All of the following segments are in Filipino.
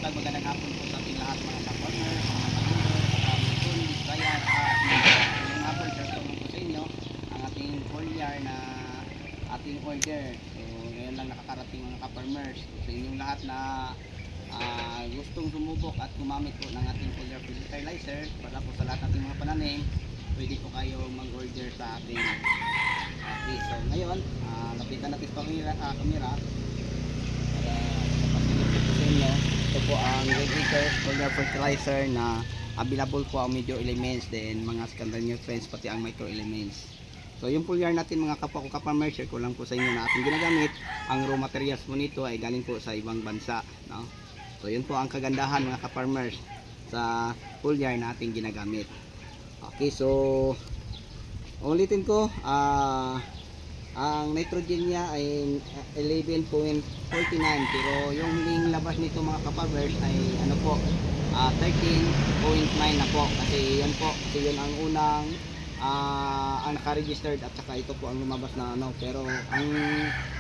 Buntag, magandang hapon po sa ating lahat mga ka-farmer, mga ka-farmer, Bisaya, ngayong hapon, share ko lang po sa inyo ang ating foliar na ating order. So ngayon lang nakakarating mga ka-farmers. So, sa inyong lahat na gustong sumubok at gumamit po ng ating foliar fertilizer para po sa lahat ng ating mga pananim, pwede po kayo mag-order sa ating okay. So ngayon, lapitan natin sa camera para mapasilip po sa inyo. Ito po ang Red Acres foliar fertilizer na available po ang major elements, then mga secondary nutrients, pati ang micro elements. So yung foliar natin mga kapwa ko ka-farmer, share ko lang po sa inyo na ating ginagamit. Ang raw materials po nito ay galing po sa ibang bansa, no? So yun po ang kagandahan mga ka-farmers sa foliar na ating ginagamit. Okay, so ulitin ko, ang nitrogen niya ay 11.49, pero yung huling labas nito mga ka-farmers ay ano po, 13.9 na po, kasi yun ang unang ang naka-registered, at saka ito po ang lumabas na ano. Pero ang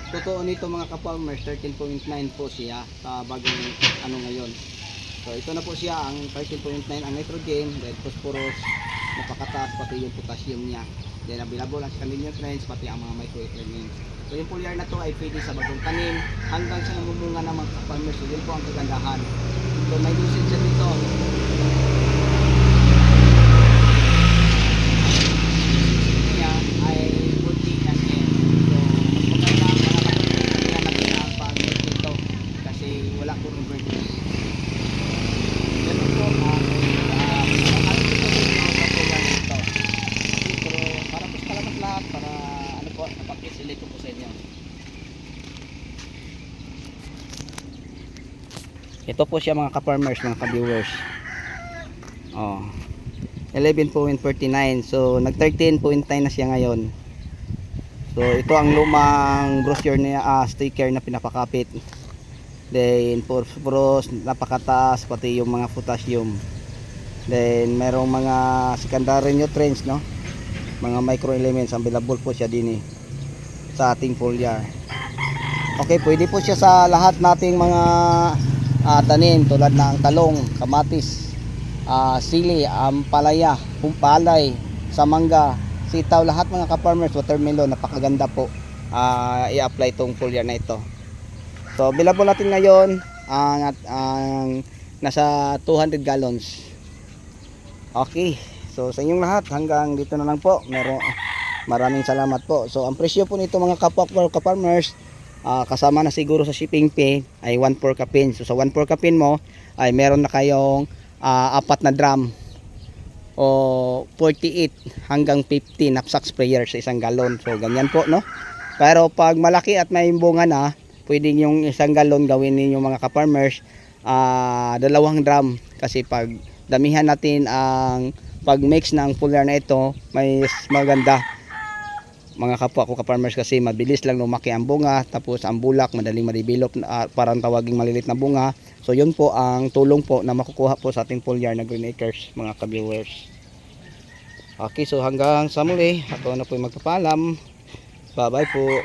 totoo nito mga ka-farmers, 13.9 po siya sa bagong ano ngayon. So ito na po siya ang 13.9 ang nitrogen, then phosphorus napakataas, pati yung potassium niya. Then available ang secondary nutrients, pati ang mga micronutrients. So yung foliar na to ay pwede sa bagong tanim hanggang sa namumunga ng mga ka-farmers. So yun po ang kagandahan. So may usage siya dito. Niya ay 40 mm. So mas maganda ang mga ka-farmers na natin ang pag-use dito kasi wala po inverters. Ganun po ang lahat para ano po, napag-isilip ko po sa inyo. Ito po siya mga ka-farmers, mga ka-viewers. 11.49. So nag 13.9 na siya ngayon. So ito ang lumang brochure niya, sticker na pinapakapit. Then phosphorus napakataas, pati yung mga potassium. Then merong mga secondary nutrients, no? Mga micro elements available po siya din sa ating foliar. Okay, pwede po siya sa lahat nating mga tanim tulad ng talong, kamatis, sili, ampalaya, palay, samangga, sitaw, lahat mga ka-farmers, watermelon, napakaganda po i-apply itong foliar na ito. So available natin ngayon ang nasa 200 gallons. Okay. So sa inyong lahat, hanggang dito na lang po. Maraming salamat po. So ang presyo po nito mga kapwa ka-farmers, kasama na siguro sa shipping fee, ay 1/4 kapin. So sa 1/4 kapin mo ay meron na kayong 4 na drum o 48 hanggang 50 knapsack sprayer sa isang galon. So ganyan po, no? Pero pag malaki at may bunga na, pwedeng yung isang galon gawin ninyo mga ka-farmers 2 drum, kasi pag damihan natin ang pag-mix ng foliar na ito, may maganda mga kapwa ko ka-farmers, kasi mabilis lang lumaki ang bunga, tapos ang bulak madaling ma-develop, parang tawaging malilit na bunga. So yun po ang tulong po na makukuha po sa ating foliar na Green Acres mga ka-viewers. Okay, so hanggang sa muli, ako na po magpapaalam. Bye bye po.